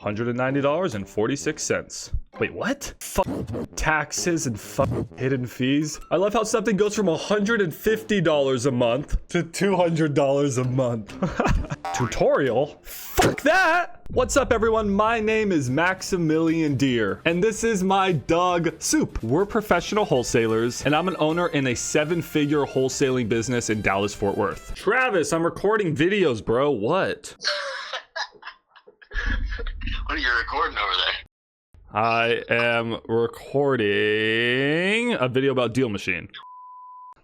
$190.46. Wait, what? Fuck taxes and fuck hidden fees. I love how something goes from $150 a month to $200 a month. Tutorial? Fuck that! What's up, everyone? My name is Maximilian Dier, and this is my dog Soup. We're professional wholesalers, and I'm an owner in a 7-figure wholesaling business in Dallas-Fort Worth. Travis, I'm recording videos, bro. What? What are you recording over there? I am recording a video about Dealmachine.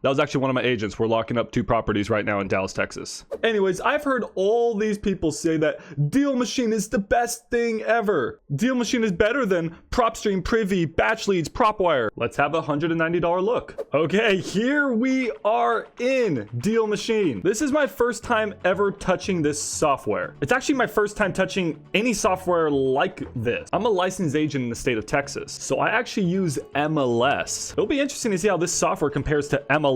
That was actually one of my agents. We're locking up 2 properties right now in Dallas, Texas. Anyways, I've heard all these people say that Dealmachine is the best thing ever. Dealmachine is better than PropStream, Privy, Batch Leads, PropWire. Let's have a $190 look. Okay, here we are in Dealmachine. This is my first time ever touching this software. It's actually my first time touching any software like this. I'm a licensed agent in the state of Texas, so I actually use MLS. It'll be interesting to see how this software compares to MLS,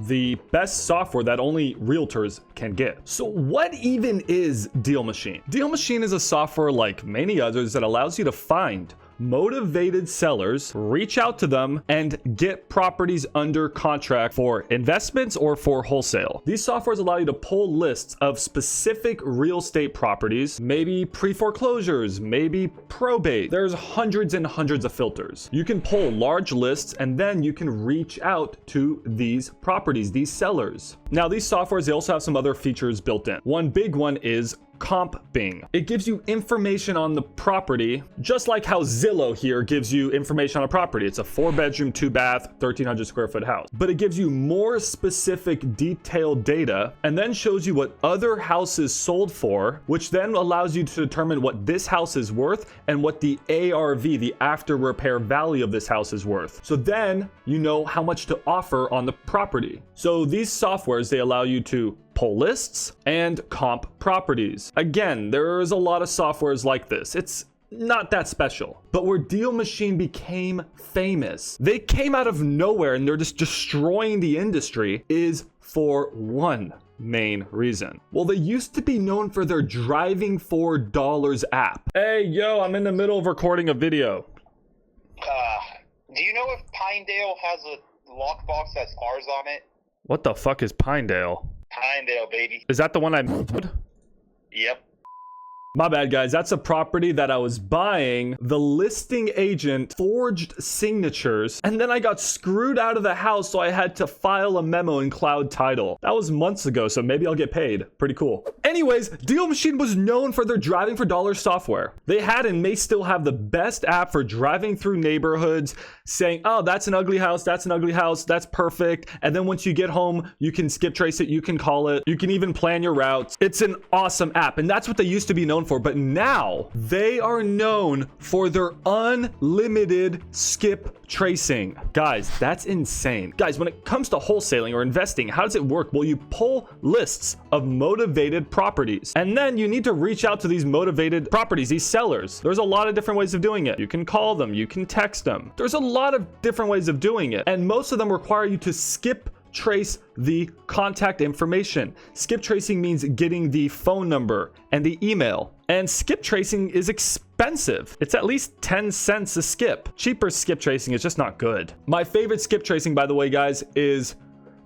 the best software that only realtors can get. So what even is Dealmachine? Dealmachine is a software like many others that allows you to find motivated sellers, reach out to them, and get properties under contract for investments or for wholesale. These softwares allow you to pull lists of specific real estate properties, maybe pre-foreclosures, maybe probate. There's hundreds and hundreds of filters. You can pull large lists, and then you can reach out to these properties, these sellers. Now, these softwares, they also have some other features built in. One big one is comping. It gives you information on the property, just like how Zillow here gives you information on a property. It's a 4-bedroom, 2-bath, 1,300 square foot house. But it gives you more specific, detailed data, and then shows you what other houses sold for, which then allows you to determine what this house is worth and what the ARV, the after repair value of this house is worth. So then you know how much to offer on the property. So these softwares, they allow you to pull lists and comp properties. Again, there's a lot of softwares like this. It's not that special. But where Dealmachine became famous, they came out of nowhere and they're just destroying the industry, is for one main reason. Well, they used to be known for their Driving for Dollars app. Hey, yo, I'm in the middle of recording a video. Do you know if Pinedale has a lockbox that's ours on it? What the fuck is Pinedale? Pinedale, baby. Is that the one I moved? Yep. My bad, guys. That's a property that I was buying. The listing agent forged signatures, and then I got screwed out of the house, so I had to file a memo in Cloud Title. That was months ago, so maybe I'll get paid. Pretty cool. Anyways, Dealmachine was known for their Driving for Dollars software. They had and may still have the best app for driving through neighborhoods, saying, oh, that's an ugly house, that's an ugly house, that's perfect. And then once you get home, you can skip trace it, you can call it, you can even plan your routes. It's an awesome app, and that's what they used to be known for, but now they are known for their unlimited skip tracing. Guys, that's insane. Guys, when it comes to wholesaling or investing, how does it work? Well, you pull lists of motivated properties, and then you need to reach out to these motivated properties, these sellers. There's a lot of different ways of doing it. You can call them, you can text them. There's a lot of different ways of doing it, and most of them require you to skip trace the contact information. Skip tracing means getting the phone number and the email. And skip tracing is expensive. It's at least 10 cents a skip. Cheaper skip tracing is just not good. My favorite skip tracing, by the way, guys, is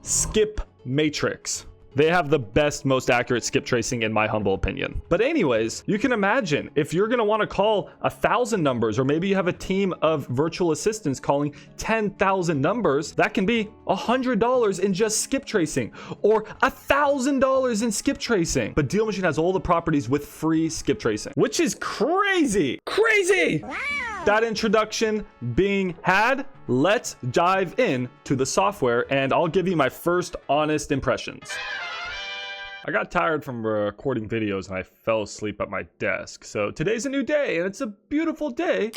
Skip Matrix. They have the best, most accurate skip tracing in my humble opinion. But anyways, you can imagine if you're gonna wanna call 1,000 numbers, or maybe you have a team of virtual assistants calling 10,000 numbers, that can be $100 in just skip tracing, or $1,000 in skip tracing. But Dealmachine has all the properties with free skip tracing, which is crazy, crazy. Wow. That introduction being had, let's dive in to the software, and I'll give you my first honest impressions. I got tired from recording videos and I fell asleep at my desk. So today's a new day and it's a beautiful day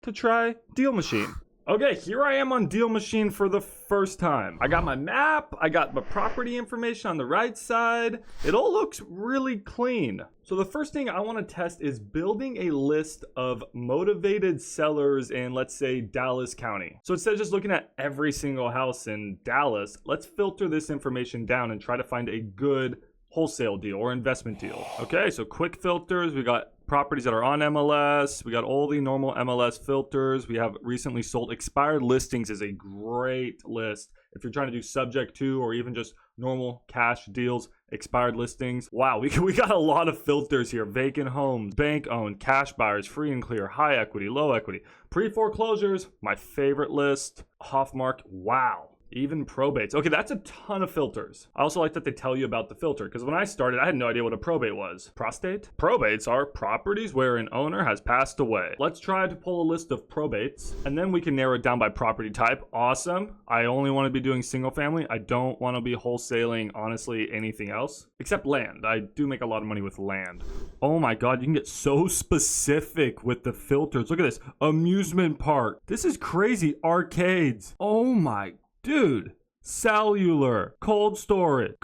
to try Dealmachine. Okay, here I am on Dealmachine for the first time. I got my map, I got my property information on the right side. It all looks really clean. So the first thing I want to test is building a list of motivated sellers in, let's say, Dallas County. So instead of just looking at every single house in Dallas, let's filter this information down and try to find a good wholesale deal or investment deal. Okay, so quick filters. We got properties that are on MLS. We got all the normal MLS filters. We have recently sold. Expired listings is a great list if you're trying to do subject to or even just normal cash deals. Expired listings. Wow, we got a lot of filters here. Vacant homes, bank owned, cash buyers, free and clear, high equity, low equity, pre-foreclosures, my favorite list, Hofmark. Wow. Even probates. Okay, that's a ton of filters. I also like that they tell you about the filter, because when I started, I had no idea what a probate was. Prostate? Probates are properties where an owner has passed away. Let's try to pull a list of probates, and then we can narrow it down by property type. Awesome. I only want to be doing single family. I don't want to be wholesaling, honestly, anything else, except land. I do make a lot of money with land. Oh my God, you can get so specific with the filters. Look at this. Amusement park. This is crazy. Arcades. Oh my dude, cellular, cold storage.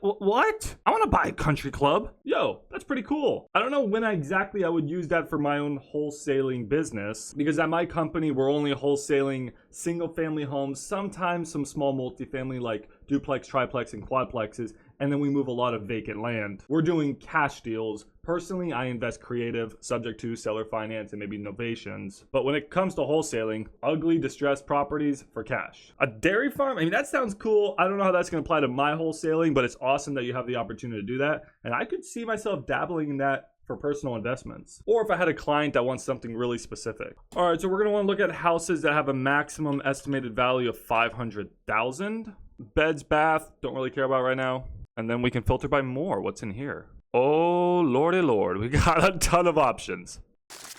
What? I want to buy a country club. Yo, that's pretty cool. I don't know when exactly I would use that for my own wholesaling business, because at my company, we're only wholesaling single family homes, sometimes some small multifamily like duplex, triplex, and quadplexes, and then we move a lot of vacant land. We're doing cash deals. Personally, I invest creative, subject to seller finance and maybe novations. But when it comes to wholesaling, ugly, distressed properties for cash. A dairy farm? I mean, that sounds cool. I don't know how that's going to apply to my wholesaling, but it's awesome that you have the opportunity to do that. And I could see myself dabbling in that for personal investments, or if I had a client that wants something really specific. All right, so we're going to want to look at houses that have a maximum estimated value of $500,000. Beds, bath, don't really care about right now. And then we can filter by more. What's in here? Oh, lordy lord. We got a ton of options.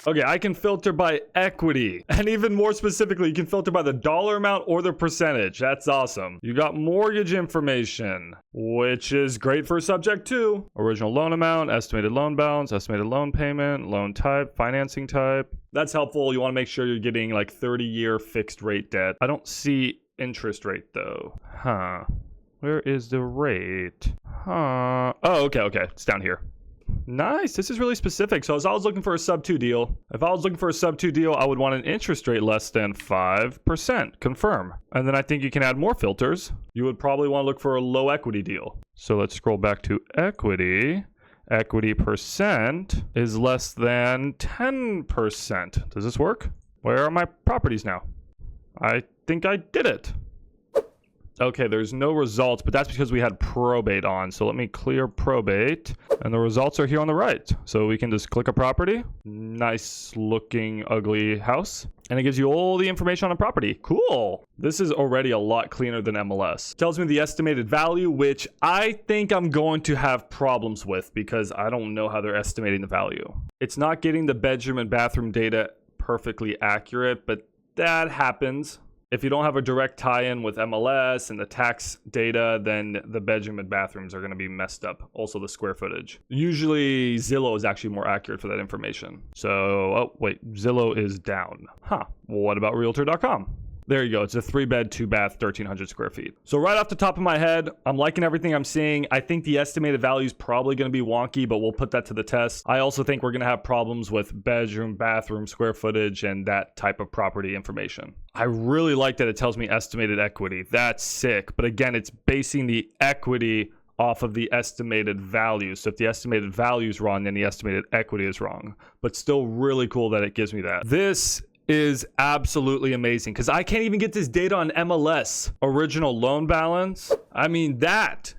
Okay, I can filter by equity. And even more specifically, you can filter by the dollar amount or the percentage. That's awesome. You got mortgage information, which is great for subject to. Original loan amount, estimated loan balance, estimated loan payment, loan type, financing type. That's helpful. You want to make sure you're getting like 30-year fixed rate debt. I don't see interest rate though. Huh. Where is the rate? Huh. Oh, okay. It's down here. Nice. This is really specific. So as I was looking for a sub 2 deal, if I was looking for a sub 2 deal, I would want an interest rate less than 5%. Confirm. And then I think you can add more filters. You would probably want to look for a low equity deal. So let's scroll back to equity. Equity percent is less than 10%. Does this work? Where are my properties now? I think I did it. Okay, there's no results, but that's because we had probate on. So let me clear probate, and the results are here on the right. So we can just click a property. Nice looking, ugly house. And it gives you all the information on a property. Cool. This is already a lot cleaner than MLS. Tells me the estimated value, which I think I'm going to have problems with because I don't know how they're estimating the value. It's not getting the bedroom and bathroom data perfectly accurate, but that happens. If you don't have a direct tie-in with MLS and the tax data, then the bedroom and bathrooms are going to be messed up. Also the square footage. Usually Zillow is actually more accurate for that information. So, oh wait, Zillow is down. Huh, well, what about Realtor.com? There you go. It's a 3-bed, 2-bath, 1,300 square feet. So right off the top of my head, I'm liking everything I'm seeing. I think the estimated value is probably going to be wonky, but we'll put that to the test. I also think we're going to have problems with bedroom, bathroom, square footage, and that type of property information. I really like that it tells me estimated equity. That's sick. But again, it's basing the equity off of the estimated value. So if the estimated value is wrong, then the estimated equity is wrong. But still really cool that it gives me that. This is absolutely amazing because I can't even get this data on MLS. Original loan balance. I mean, that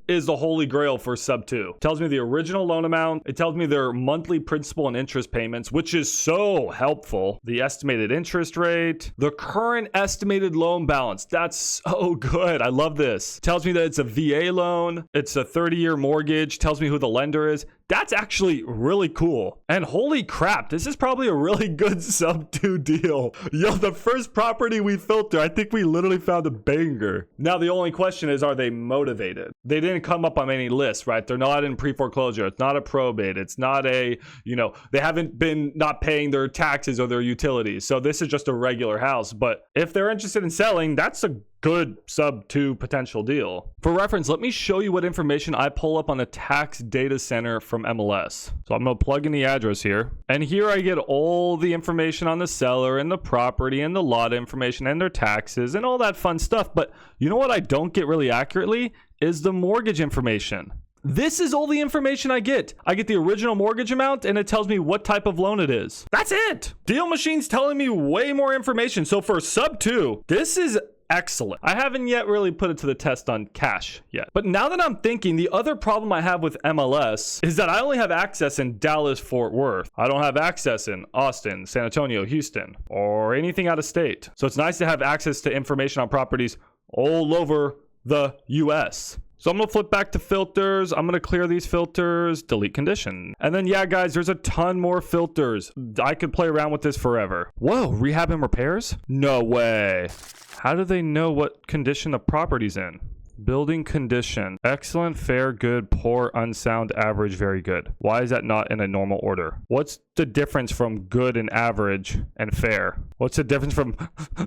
is the holy grail for sub 2. It tells me the original loan amount. It tells me their monthly principal and interest payments, which is so helpful. The estimated interest rate, the current estimated loan balance. That's so good. I love this. It tells me that it's a VA loan. It's a 30-year mortgage. Tells me who the lender is. That's actually really cool. And holy crap, this is probably a really good sub 2 deal. Yo, the first property we filter, I think we literally found a banger. Now, the only question is, are they motivated? They didn't come up on any list, right? They're not in pre-foreclosure. It's not a probate. It's not a, they haven't been not paying their taxes or their utilities. So this is just a regular house. But if they're interested in selling, that's a good sub 2 potential deal. For reference, let me show you what information I pull up on the tax data center from MLS. So I'm going to plug in the address here. And here I get all the information on the seller and the property and the lot information and their taxes and all that fun stuff. But you know what I don't get really accurately? is the mortgage information. This is all the information I get. I get the original mortgage amount and it tells me what type of loan it is. That's it. Dealmachine's telling me way more information. So for sub 2, this is excellent. I haven't yet really put it to the test on cash yet. But now that I'm thinking, the other problem I have with MLS is that I only have access in Dallas, Fort Worth. I don't have access in Austin, San Antonio, Houston, or anything out of state. So it's nice to have access to information on properties all over the US. So I'm going to flip back to filters. I'm going to clear these filters, delete condition. And then, yeah, guys, there's a ton more filters. I could play around with this forever. Whoa, rehab and repairs? No way. How do they know what condition the property's in? Building condition. Excellent, fair, good, poor, unsound, average, very good. Why is that not in a normal order? What's the difference from good and average and fair? What's the difference from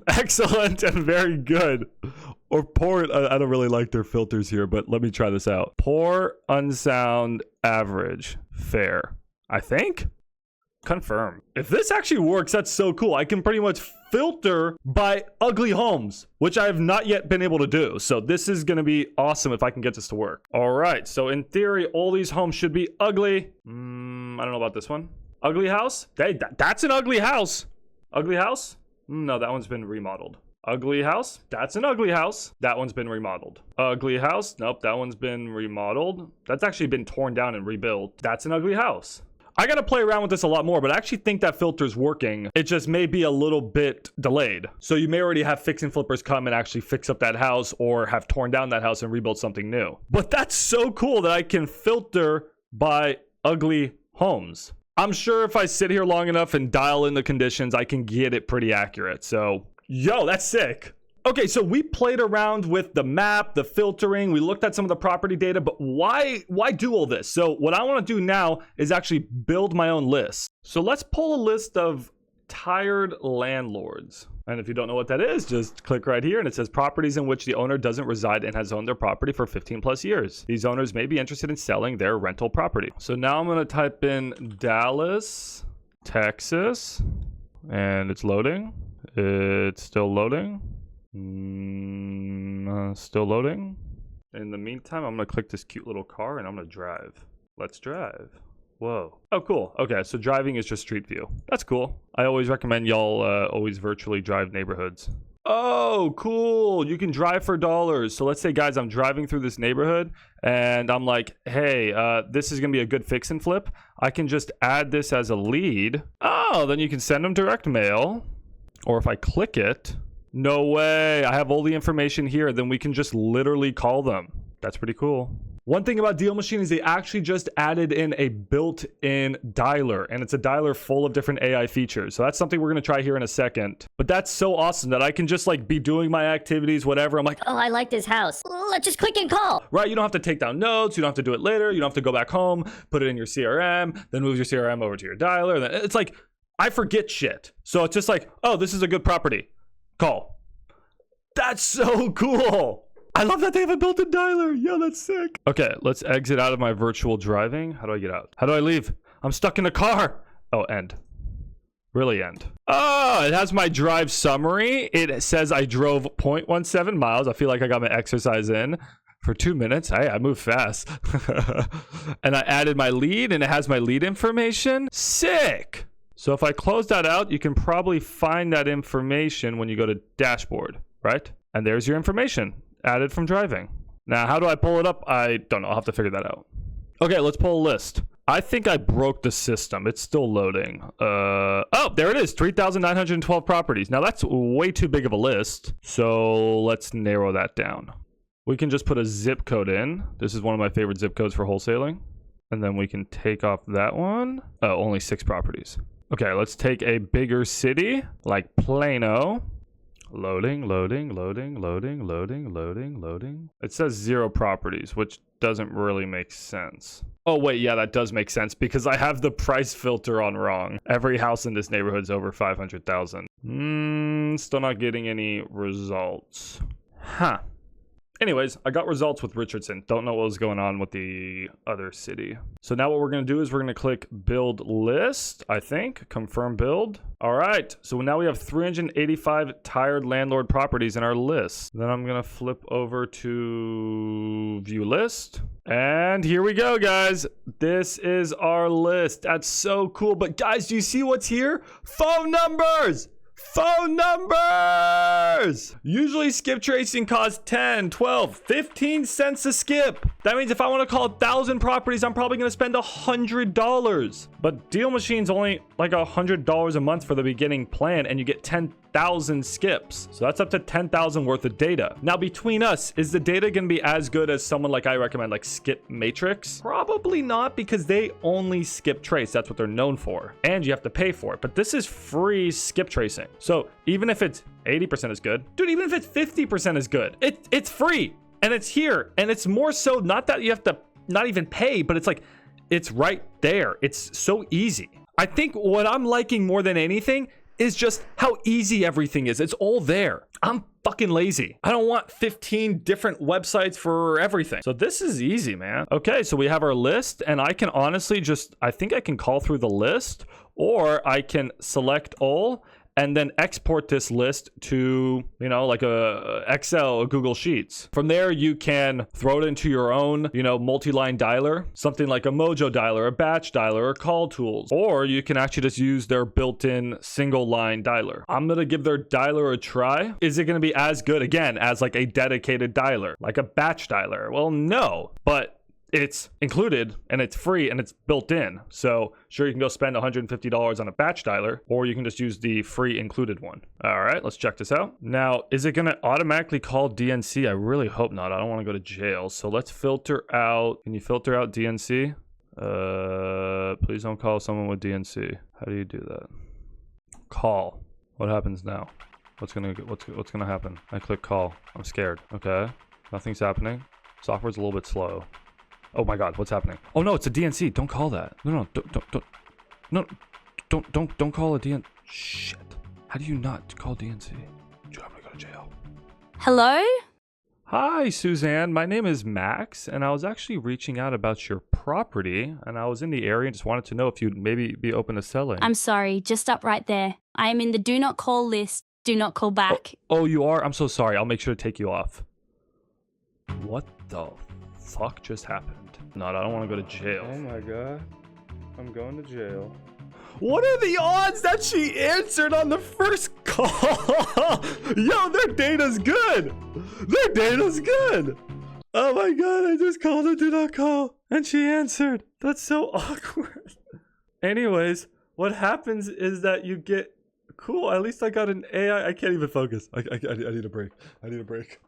excellent and very good? Or poor, I don't really like their filters here, but let me try this out. Poor, unsound, average, fair. I think? Confirm. If this actually works, that's so cool. I can pretty much filter by ugly homes, which I have not yet been able to do. So this is going to be awesome if I can get this to work. All right. So in theory, all these homes should be ugly. I don't know about this one. Ugly house? Hey, that's an ugly house. Ugly house? No, that one's been remodeled. Ugly house? That's an ugly house. That one's been remodeled. Ugly house? Nope, that one's been remodeled. That's actually been torn down and rebuilt. That's an ugly house. I got to play around with this a lot more, but I actually think that filter's working. It just may be a little bit delayed. So you may already have fix and flippers come and actually fix up that house or have torn down that house and rebuilt something new. But that's so cool that I can filter by ugly homes. I'm sure if I sit here long enough and dial in the conditions, I can get it pretty accurate. So, yo, that's sick. Okay, so we played around with the map, the filtering, we looked at some of the property data, but why do all this? So what I want to do now is actually build my own list. So let's pull a list of tired landlords. And if you don't know what that is, just click right here and it says properties in which the owner doesn't reside and has owned their property for 15 plus years. These owners may be interested in selling their rental property. So now I'm going to type in Dallas, Texas, and it's loading. It's still loading. Still loading. In the meantime, I'm gonna click this cute little car and I'm gonna drive. Let's drive. Whoa. Oh, cool. Okay, so driving is just street view. That's cool. I always recommend y'all always virtually drive neighborhoods. Oh, cool. You can drive for dollars. So let's say, guys, I'm driving through this neighborhood and I'm like, hey, this is gonna be a good fix and flip. I can just add this as a lead. Oh, then you can send them direct mail. Or if I click it, no way. I have all the information here. Then we can just literally call them. That's pretty cool. One thing about Dealmachine is they actually just added in a built-in dialer, and it's a dialer full of different AI features. So that's something we're going to try here in a second. But that's so awesome that I can just like be doing my activities, whatever. I'm like, oh, I like this house. Let's just click and call. Right. You don't have to take down notes. You don't have to do it later. You don't have to go back home, put it in your CRM, then move your CRM over to your dialer. Then it's like, I forget shit. So it's just like, oh, this is a good property. Call. That's so cool. I love that they have a built-in dialer. Yeah, that's sick. Okay, let's exit out of my virtual driving. How do I get out? How do I leave? I'm stuck in a car. Oh, end. Really end. Oh, it has my drive summary. It says I drove 0.17 miles. I feel like I got my exercise in for 2 minutes. Hey, I move fast. And I added my lead and it has my lead information. Sick. So if I close that out, you can probably find that information when you go to dashboard, right? And there's your information added from driving. Now, how do I pull it up? I don't know. I'll have to figure that out. Okay, let's pull a list. I think I broke the system. It's still loading. Oh, there it is. 3,912 properties. Now, that's way too big of a list. So let's narrow that down. We can just put a zip code in. This is one of my favorite zip codes for wholesaling. And then we can take off that one. Oh, only 6 properties. Okay, let's take a bigger city like Plano. Loading, loading, loading, loading, loading, loading, loading. It says 0 properties, which doesn't really make sense. Oh, wait, yeah, that does make sense because I have the price filter on wrong. Every house in this neighborhood is over 500,000. Still not getting any results. Huh. Anyways, I got results with Richardson. Don't know what was going on with the other city. So now what we're going to do is we're going to click build list, I think. Confirm build. All right. So now we have 385 tired landlord properties in our list. Then I'm going to flip over to view list. And here we go, guys. This is our list. That's so cool. But guys, do you see what's here? Phone numbers! Phone numbers! Usually skip tracing costs 10, 12, 15 cents a skip. That means if I want to call 1,000 properties, I'm probably going to spend $100. But Dealmachine's only like $100 a month for the beginning plan, and you get 10,000 skips. So that's up to 10,000 worth of data. Now, between us, is the data going to be as good as someone like I recommend, like Skip Matrix? Probably not, because they only skip trace. That's what they're known for. And you have to pay for it. But this is free skip tracing. So even if it's 80% is good, dude, even if it's 50% is good, it's free. And it's here. And it's more so not that you have to not even pay, but it's like, it's right there. It's so easy. I think what I'm liking more than anything is just how easy everything is. It's all there. I'm fucking lazy. I don't want 15 different websites for everything. So this is easy, man. Okay, so we have our list, and I can honestly just, I think I can call through the list, or I can select all and then export this list to, you know, like a Excel or Google Sheets. From there, you can throw it into your own, you know, multi-line dialer, something like a Mojo dialer, a batch dialer, or call tools. Or you can actually just use their built-in single line dialer. I'm going to give their dialer a try. Is it going to be as good, again, as like a dedicated dialer, like a batch dialer? Well, no, but it's included and it's free and it's built in. So sure, you can go spend $150 on a batch dialer, or you can just use the free included one. All right, let's check this out. Now, is it going to automatically call DNC? I really hope not. I don't want to go to jail. So let's filter out. Can you filter out DNC? Please don't call someone with DNC. How do you do that? Call. What happens now? What's gonna happen? I click call. I'm scared. Okay, nothing's happening. Software's a little bit slow. Oh my God, what's happening? Oh no, it's a DNC. Don't call that. No, don't call a DNC. Shit. How do you not call DNC? Dude, I'm gonna go to jail. Hello? Hi, Suzanne. My name is Max, and I was actually reaching out about your property, and I was in the area and just wanted to know if you'd maybe be open to selling. I'm sorry, just up right there. I am in the do not call list. Do not call back. Oh, you are? I'm so sorry. I'll make sure to take you off. What the fuck just happened? No, I don't want to go to jail. Oh my God. I'm going to jail. What are the odds that she answered on the first call? Yo, their data's good. Their data's good. Oh my God, I just called a do not call and she answered. That's so awkward. Anyways, what happens is that you get, cool, at least I got an AI. I can't even focus. I need a break. I need a break.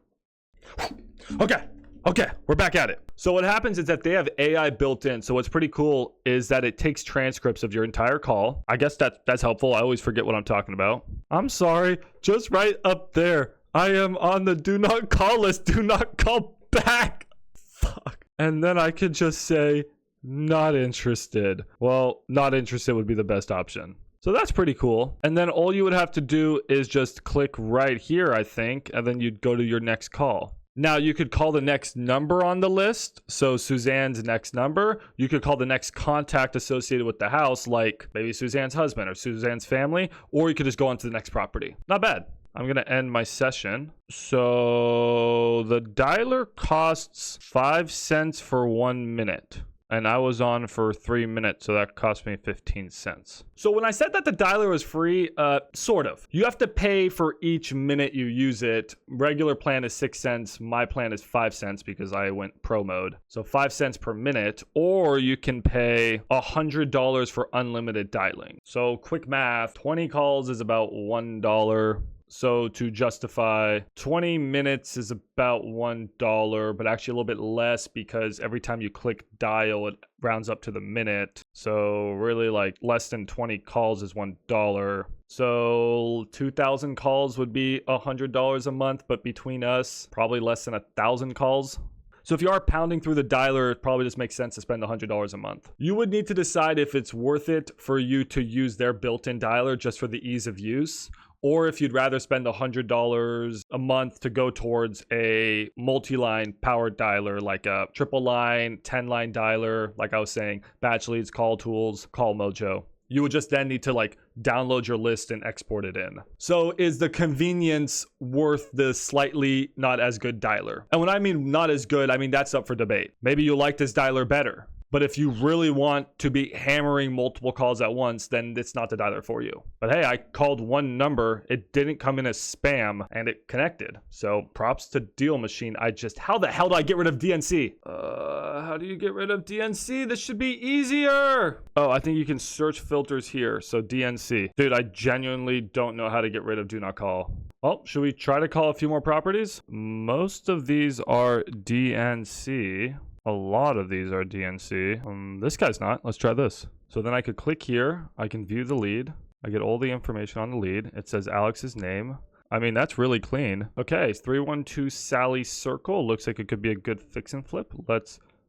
Okay, we're back at it. So what happens is that they have AI built in. So what's pretty cool is that it takes transcripts of your entire call. I guess that's helpful. I always forget what I'm talking about. I'm sorry, just right up there. I am on the do not call list. Do not call back. Fuck. And then I could just say, not interested. Well, not interested would be the best option. So that's pretty cool. And then all you would have to do is just click right here, I think, and then you'd go to your next call. Now, you could call the next number on the list. So Suzanne's next number. You could call the next contact associated with the house, like maybe Suzanne's husband or Suzanne's family, or you could just go on to the next property. Not bad. I'm going to end my session. So the dialer costs 5 cents for 1 minute. And I was on for 3 minutes, so that cost me 15 cents. So when I said that the dialer was free, sort of. You have to pay for each minute you use it. Regular plan is 6 cents. My plan is 5 cents because I went pro mode. So 5 cents per minute, or you can pay $100 for unlimited dialing. So quick math, 20 calls is about $1. So to justify, 20 minutes is about $1, but actually a little bit less because every time you click dial, it rounds up to the minute. So really like less than 20 calls is $1. So 2,000 calls would be $100 a month, but between us, probably less than 1,000 calls. So if you are pounding through the dialer, it probably just makes sense to spend $100 a month. You would need to decide if it's worth it for you to use their built-in dialer just for the ease of use, or if you'd rather spend $100 a month to go towards a multi-line powered dialer, like a triple line, 10-line dialer, like I was saying, batch leads, call tools, call mojo. You would just then need to like download your list and export it in. So is the convenience worth the slightly not as good dialer? And when I mean not as good, I mean that's up for debate. Maybe you like this dialer better. But if you really want to be hammering multiple calls at once, then it's not the dialer for you. But hey, I called one number, it didn't come in as spam, and it connected. So props to Dealmachine. How the hell do I get rid of DNC? How do you get rid of DNC? This should be easier. Oh, I think you can search filters here. So DNC. Dude, I genuinely don't know how to get rid of do not call. Well, should we try to call a few more properties? Most of these are DNC. A lot of these are DNC. This guy's not. Let's try this. So then I could click here. I can view the lead. I get all the information on the lead. It says Alex's name. I mean, that's really clean. Okay, 312 Sally Circle. Looks like it could be a good fix and flip.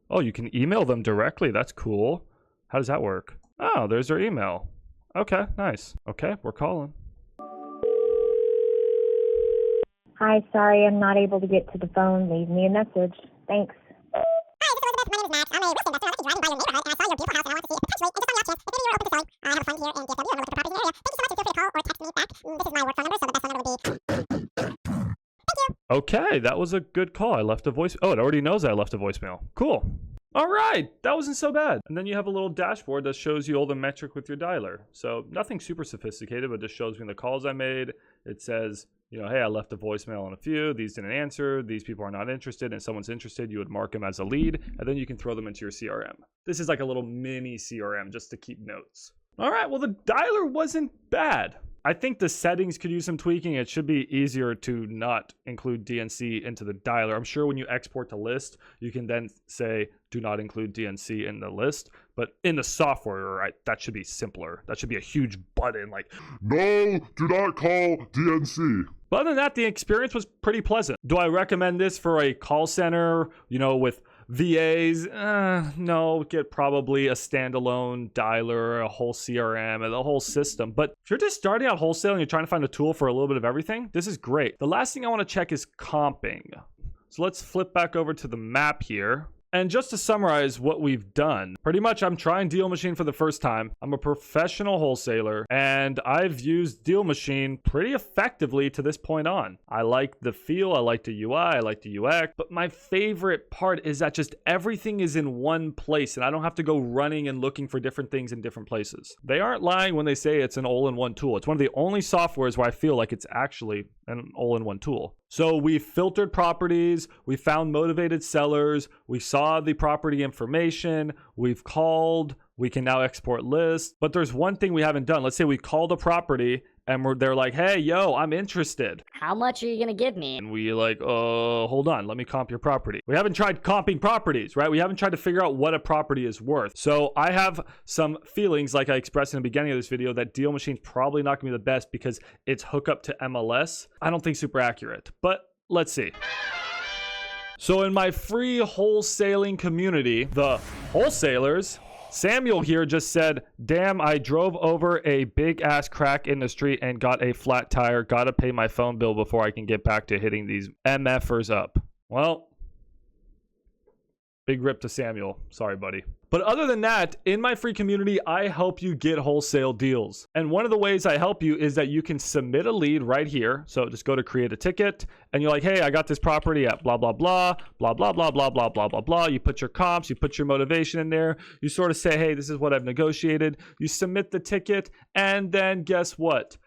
Oh, you can email them directly. That's cool. How does that work? Oh, there's their email. Okay, nice. Okay, we're calling. Hi, sorry I'm not able to get to the phone. Leave me a message. Thanks. Okay, that was a good call. I left a voice. Oh, it already knows I left a voicemail. Cool. All right, that wasn't so bad. And then you have a little dashboard that shows you all the metric with your dialer. So nothing super sophisticated, but just shows me the calls I made. It says, you know, hey, I left a voicemail on a few. These didn't answer. These people are not interested. And if someone's interested, you would mark them as a lead, and then you can throw them into your CRM. This is like a little mini CRM just to keep notes. All right, well, the dialer wasn't bad. I think the settings could use some tweaking. It should be easier to not include DNC into the dialer. I'm sure when you export to list, you can then say, do not include DNC in the list. But in the software, right, that should be simpler. That should be a huge button like, no, do not call DNC. But other than that, the experience was pretty pleasant. Do I recommend this for a call center, you know, with VAs? No, get probably a standalone dialer, a whole CRM, and the whole system. But if you're just starting out wholesaling and you're trying to find a tool for a little bit of everything, this is great. The last thing I want to check is comping. So let's flip back over to the map here. And just to summarize what we've done, pretty much I'm trying Dealmachine for the first time. I'm a professional wholesaler, and I've used Dealmachine pretty effectively to this point on. I like the feel, I like the UI, I like the UX, but my favorite part is that just everything is in one place, and I don't have to go running and looking for different things in different places. They aren't lying when they say it's an all-in-one tool. It's one of the only softwares where I feel like it's actually an all-in-one tool. So we filtered properties, we found motivated sellers, we saw the property information, we've called, we can now export lists. But there's one thing we haven't done. Let's say we called a property and they're like, hey, yo, I'm interested. How much are you gonna give me? And we like, hold on, let me comp your property. We haven't tried comping properties, right? We haven't tried to figure out what a property is worth. So I have some feelings, like I expressed in the beginning of this video, that Dealmachine's probably not gonna be the best because it's hookup to MLS. I don't think super accurate, but let's see. So in my free wholesaling community, the Wholesalers, Samuel here just said, damn, I drove over a big ass crack in the street and got a flat tire. Gotta pay my phone bill before I can get back to hitting these MFers up. Well, big rip to Samuel. Sorry, buddy. But other than that, in my free community, I help you get wholesale deals. And one of the ways I help you is that you can submit a lead right here. So just go to create a ticket and you're like, hey, I got this property at blah, blah, blah, blah, blah, blah, blah, blah, blah, blah, blah. You put your comps, you put your motivation in there. You sort of say, hey, this is what I've negotiated. You submit the ticket, and then guess what?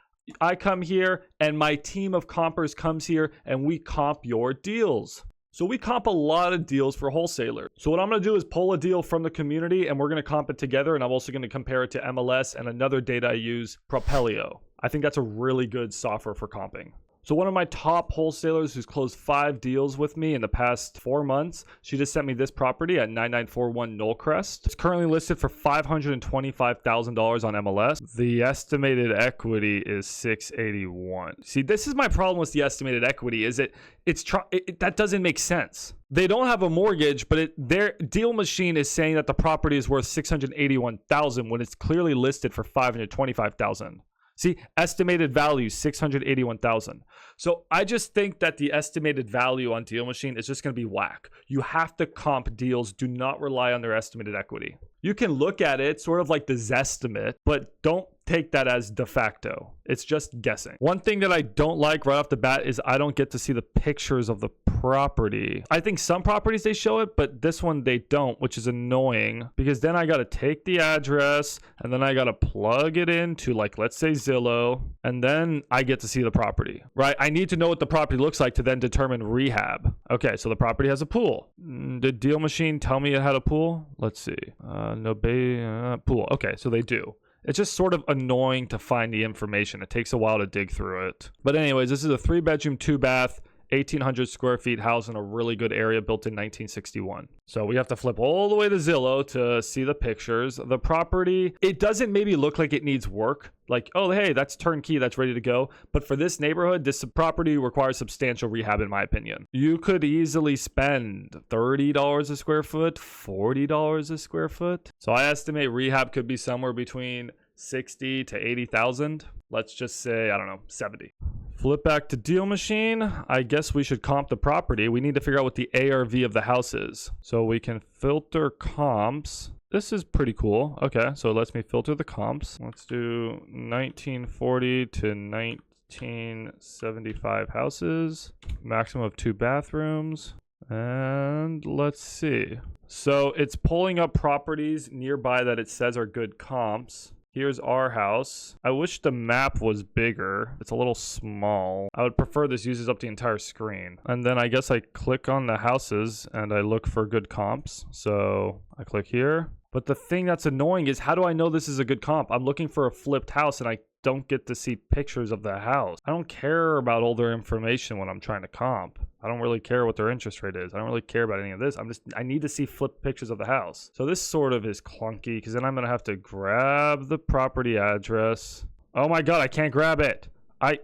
I come here and my team of compers comes here and we comp your deals. So we comp a lot of deals for Wholesaler. So what I'm going to do is pull a deal from the community and we're going to comp it together, and I'm also going to compare it to MLS and another data I use, Propelio. I think that's a really good software for comping. So one of my top wholesalers who's closed 5 deals with me in the past 4 months, she just sent me this property at 9941 Knollcrest. It's currently listed for $525,000 on MLS. The estimated equity is 681. See, this is my problem with the estimated equity, is that doesn't make sense. They don't have a mortgage, but their Dealmachine is saying that the property is worth $681,000 when it's clearly listed for $525,000. See, estimated value 681,000. So I just think that the estimated value on Dealmachine is just going to be whack. You have to comp deals. Do not rely on their estimated equity. You can look at it sort of like the Zestimate, but don't take that as de facto. It's just guessing. One thing that I don't like right off the bat is I don't get to see the pictures of the property. I think some properties they show it, but this one they don't, which is annoying because then I got to take the address and then I got to plug it into, like, let's say Zillow, and then I get to see the property, right? I need to know what the property looks like to then determine rehab. Okay, so the property has a pool. Did Dealmachine tell me it had a pool? Let's see. Pool. Okay, so they do. It's just sort of annoying to find the information. It takes a while to dig through it. But anyways, this is a 3-bedroom, 2-bath, 1,800 square feet house in a really good area built in 1961. So we have to flip all the way to Zillow to see the pictures. The property, it doesn't maybe look like it needs work. Like, oh, hey, that's turnkey, that's ready to go. But for this neighborhood, this property requires substantial rehab, in my opinion. You could easily spend $30 a square foot, $40 a square foot. So I estimate rehab could be somewhere between 60 to 80,000. Let's just say, I don't know, 70. Flip back to Dealmachine. I guess we should comp the property. We need to figure out what the ARV of the house is. So we can filter comps. This is pretty cool. Okay, so it lets me filter the comps. Let's do 1940 to 1975 houses. Maximum of 2 bathrooms. And let's see. So it's pulling up properties nearby that it says are good comps. Here's our house. I wish the map was bigger. It's a little small. I would prefer this uses up the entire screen. And then I guess I click on the houses and I look for good comps. So I click here. But the thing that's annoying is, how do I know this is a good comp? I'm looking for a flipped house and I don't get to see pictures of the house. I don't care about all their information when I'm trying to comp. I don't really care what their interest rate is. I don't really care about any of this. I need to see flipped pictures of the house. So this sort of is clunky because then I'm going to have to grab the property address. Oh my God, I can't grab it. I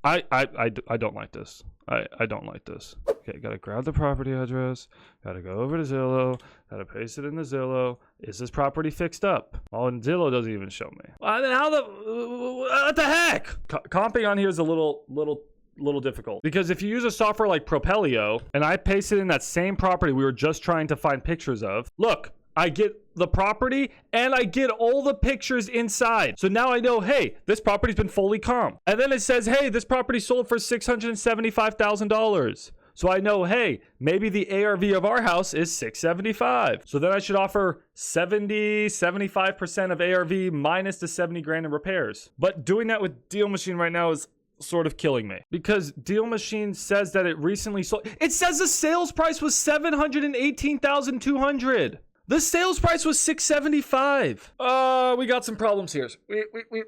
don't like this. I don't like this. Okay, gotta grab the property address. Gotta go over to Zillow. Gotta paste it into Zillow. Is this property fixed up? Oh, and Zillow doesn't even show me. What the heck? Comping on here is a little difficult because if you use a software like Propelio and I paste it in that same property we were just trying to find pictures of, look, I get the property and I get all the pictures inside. So now I know, hey, this property's been fully comped. And then it says, hey, this property sold for $675,000. So I know, hey, maybe the ARV of our house is $675,000. So then I should offer 75% of ARV minus the 70 grand in repairs. But doing that with Dealmachine right now is sort of killing me because Dealmachine says that it recently sold. It says the sales price was $718,200. The sales price was $675,000. We got some problems here.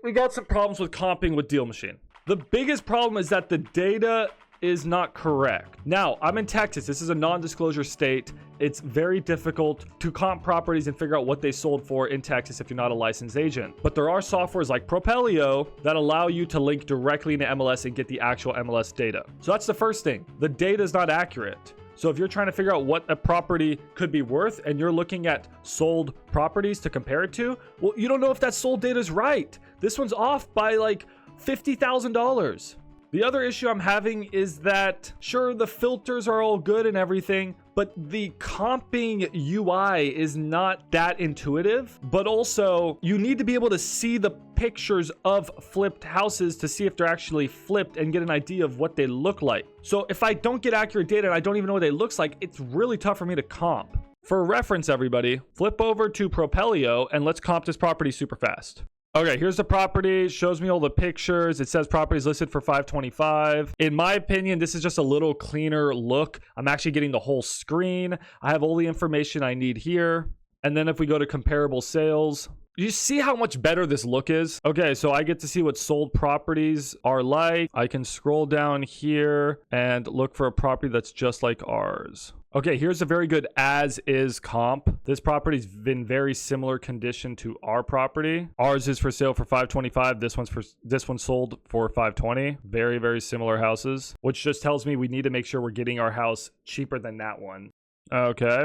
We got some problems with comping with Dealmachine. The biggest problem is that the data is not correct. Now, I'm in Texas. This is a non-disclosure state. It's very difficult to comp properties and figure out what they sold for in Texas if you're not a licensed agent. But there are softwares like Propelio that allow you to link directly into MLS and get the actual MLS data. So that's the first thing. The data is not accurate. So if you're trying to figure out what a property could be worth and you're looking at sold properties to compare it to, well, you don't know if that sold data is right. This one's off by like $50,000. The other issue I'm having is that, sure, the filters are all good and everything, but the comping UI is not that intuitive. But also, you need to be able to see the pictures of flipped houses to see if they're actually flipped and get an idea of what they look like. So if I don't get accurate data and I don't even know what they look like, it's really tough for me to comp. For reference, everybody, flip over to Propelio and let's comp this property super fast. Okay, here's the property. Shows me all the pictures. It says property is listed for $525,000. In my opinion, this is just a little cleaner look. I'm actually getting the whole screen. I have all the information I need here. And then if we go to comparable sales, you see how much better this look is? Okay, so I get to see what sold properties are like. I can scroll down here and look for a property that's just like ours. Okay, here's a very good as-is comp. This property's been very similar condition to our property. Ours is for sale for $525,000. This one's sold for $520,000. Very, very similar houses, which just tells me we need to make sure we're getting our house cheaper than that one. Okay,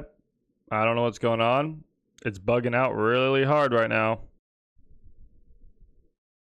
I don't know what's going on. It's bugging out really hard right now.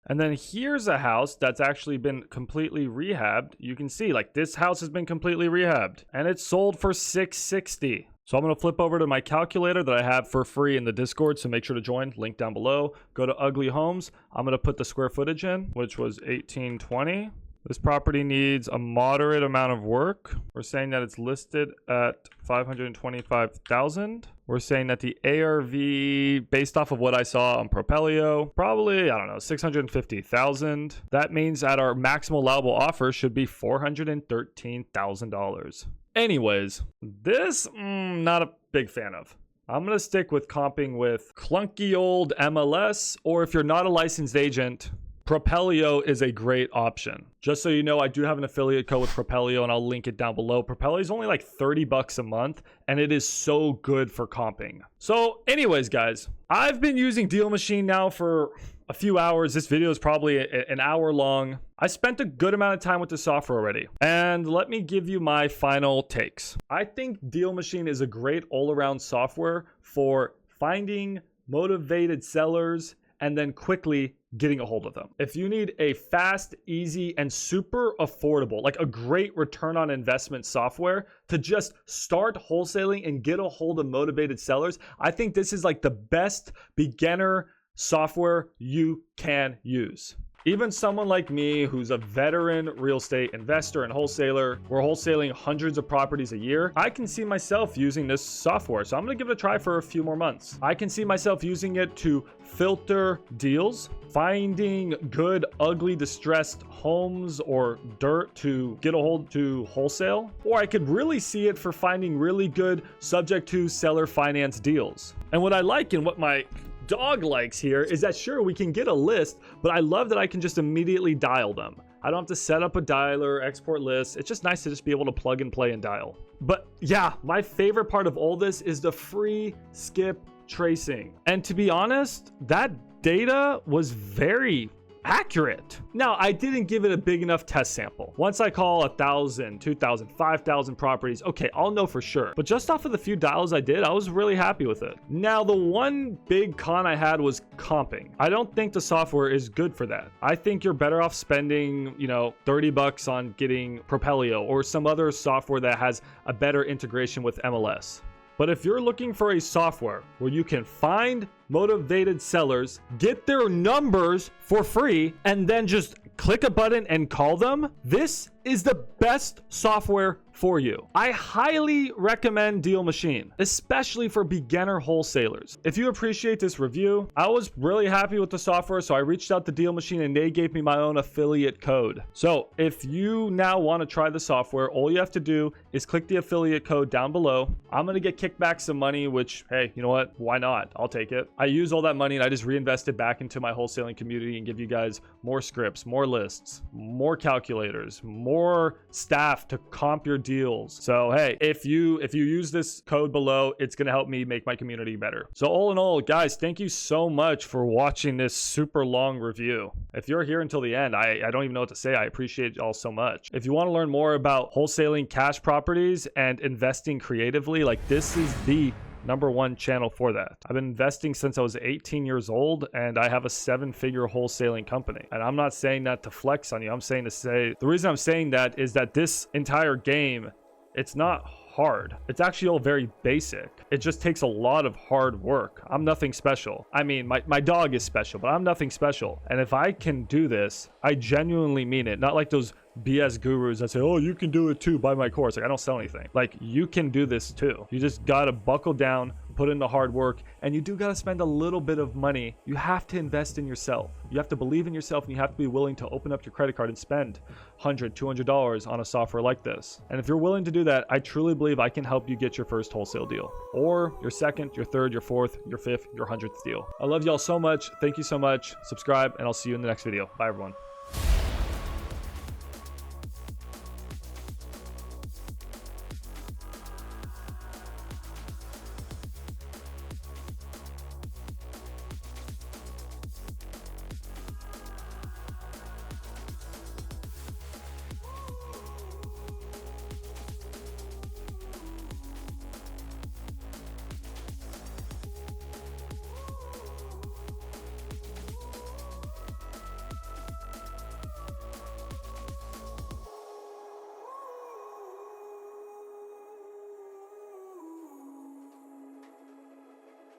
And then here's a house that's actually been completely rehabbed. You can see like this house has been completely rehabbed and it's sold for $660. So I'm going to flip over to my calculator that I have for free in the Discord. So make sure to join, link down below. Go to Ugly Homes. I'm going to put the square footage in, which was 1820. This property needs a moderate amount of work. We're saying that it's listed at 525,000. We're saying that the ARV, based off of what I saw on Propelio, probably, I don't know, 650,000. That means that our maximum allowable offer should be $413,000. Anyways, this, not a big fan of. I'm going to stick with comping with clunky old MLS, or if you're not a licensed agent, Propelio is a great option. Just so you know, I do have an affiliate code with Propelio and I'll link it down below. Propelio is only like $30 a month and it is so good for comping. So anyways, guys, I've been using Dealmachine now for a few hours. This video is probably an hour long. I spent a good amount of time with the software already. And let me give you my final takes. I think Dealmachine is a great all-around software for finding motivated sellers and then quickly getting a hold of them. If you need a fast, easy, and super affordable, like a great return on investment software to just start wholesaling and get a hold of motivated sellers, I think this is like the best beginner software you can use. Even someone like me who's a veteran real estate investor and wholesaler, we're wholesaling hundreds of properties a year, I can see myself using this software. So I'm gonna give it a try for a few more months. I can see myself using it to filter deals, finding good, ugly, distressed homes or dirt to get a hold to wholesale, or I could really see it for finding really good subject to seller finance deals. And what I like and what my dog likes here is that sure, we can get a list, but I love that I can just immediately dial them. I don't have to set up a dialer, export lists. It's just nice to just be able to plug and play and dial. But yeah, my favorite part of all this is the free skip tracing. And to be honest, that data was very accurate. Now, I didn't give it a big enough test sample. Once I call 1,000, 2,000, 5,000 properties, okay, I'll know for sure. But just off of the few dials I did, I was really happy with it. Now, the one big con I had was comping. I don't think the software is good for that. I think you're better off spending, $30 on getting Propelio or some other software that has a better integration with MLS. But if you're looking for a software where you can find motivated sellers, get their numbers for free, and then just click a button and call them, this is the best software for you. I highly recommend Dealmachine, especially for beginner wholesalers. If you appreciate this review, I was really happy with the software, so I reached out to Dealmachine and they gave me my own affiliate code. So if you now want to try the software, all you have to do is click the affiliate code down below. I'm going to get kicked back some money, which, hey, you know what? Why not? I'll take it. I use all that money and I just reinvest it back into my wholesaling community and give you guys more scripts, more lists, more calculators, more staff to comp your deals. So hey, if you use this code below, it's going to help me make my community better. So all in all, guys, thank you so much for watching this super long review. If you're here until the end, I don't even know what to say. I appreciate y'all so much. If you want to learn more about wholesaling cash properties and investing creatively, like this is the #1 channel for that. I've been investing since I was 18 years old and I have a 7-figure wholesaling company. And I'm not saying that to flex on you. I'm saying to say, the reason I'm saying that is that this entire game, it's not hard. It's actually all very basic. It just takes a lot of hard work. I'm nothing special. I mean, my dog is special, but I'm nothing special. And if I can do this, I genuinely mean it. Not like those BS gurus that say, oh, you can do it too, buy my course. Like, I don't sell anything. Like, you can do this too. You just gotta buckle down, put in the hard work, and you do gotta spend a little bit of money. You have to invest in yourself. You have to believe in yourself, and you have to be willing to open up your credit card and spend $100, $200 on a software like this. And if you're willing to do that, I truly believe I can help you get your first wholesale deal, or your second, your third, your fourth, your fifth, your 100th deal. I love y'all so much. Thank you so much. Subscribe, and I'll see you in the next video. Bye, everyone.